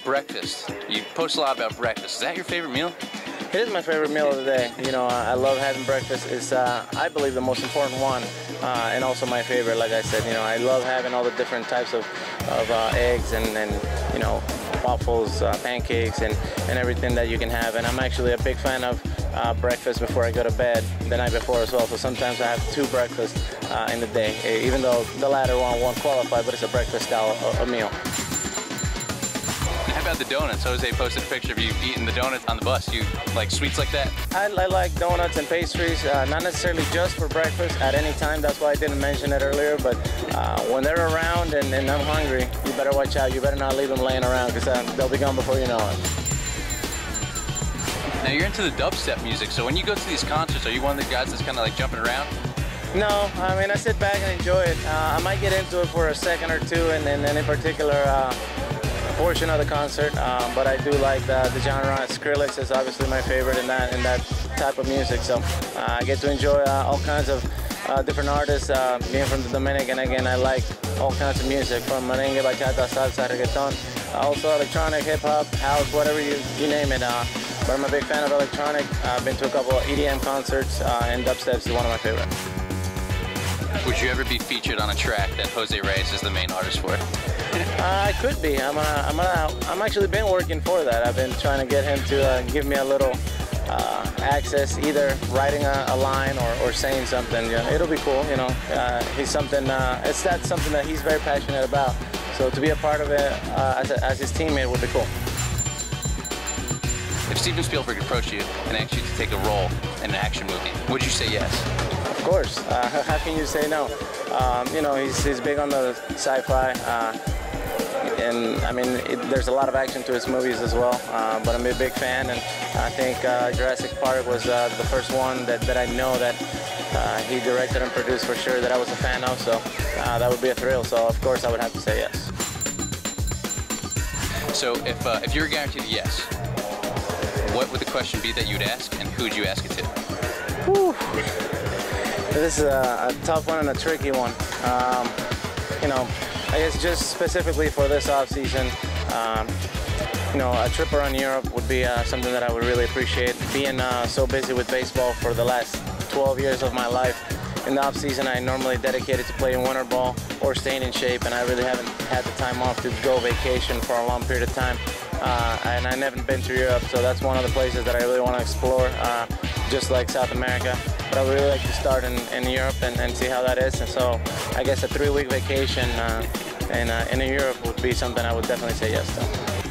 breakfast. You post a lot about breakfast. Is that your favorite meal? It is my favorite meal of the day. You know, I love having breakfast. It's, I believe, the most important one, and also my favorite. Like I said, you know, I love having all the different types of eggs and you know, waffles, pancakes, and everything that you can have. And I'm actually a big fan of breakfast before I go to bed the night before as well. So sometimes I have 2 breakfasts in the day, even though the latter one won't qualify, but it's a breakfast style of meal. How about the donuts? Jose posted a picture of you eating the donuts on the bus. You like sweets like that? I like donuts and pastries, not necessarily just for breakfast at any time. That's why I didn't mention it earlier, but when they're around and I'm hungry, you better watch out. You better not leave them laying around, because they'll be gone before you know it. Now you're into the dubstep music, so when you go to these concerts, are you one of the guys that's kind of like jumping around? No, I mean, I sit back and enjoy it. I might get into it for a second or two in any particular portion of the concert, but I do like the genre. Skrillex is obviously my favorite in that type of music, so I get to enjoy all kinds of different artists. Being from the Dominican, again, I like all kinds of music, from merengue, bachata, salsa, reggaeton, also electronic, hip-hop, house, whatever you name it. But I'm a big fan of electronic. I've been to a couple of EDM concerts, and dubstep is one of my favorites. Would you ever be featured on a track that Jose Reyes is the main artist for? I could be. I'm actually been working for that. I've been trying to get him to give me a little access, either writing a line or saying something. You know, it'll be cool. You know, he's something. That's something that he's very passionate about. So to be a part of it as his teammate would be cool. If Steven Spielberg approached you and asked you to take a role in an action movie, would you say yes? Of course. How can you say no? You know, he's big on the sci-fi, and I mean, there's a lot of action to his movies as well. But I'm a big fan, and I think Jurassic Park was the first one that I know that he directed and produced for sure that I was a fan of. So that would be a thrill. So of course I would have to say yes. So if you were guaranteed a yes, what would the question be that you'd ask, and who would you ask it to? Whew. This is a tough one and a tricky one. You know, I guess just specifically for this off-season, you know, a trip around Europe would be something that I would really appreciate. Being so busy with baseball for the last 12 years of my life, in the off-season I normally dedicate it to playing winter ball or staying in shape, and I really haven't had the time off to go vacation for a long period of time. And I haven't been to Europe, so that's one of the places that I really want to explore, just like South America. But I would really like to start in Europe and see how that is. And so I guess a 3-week vacation in Europe would be something I would definitely say yes to.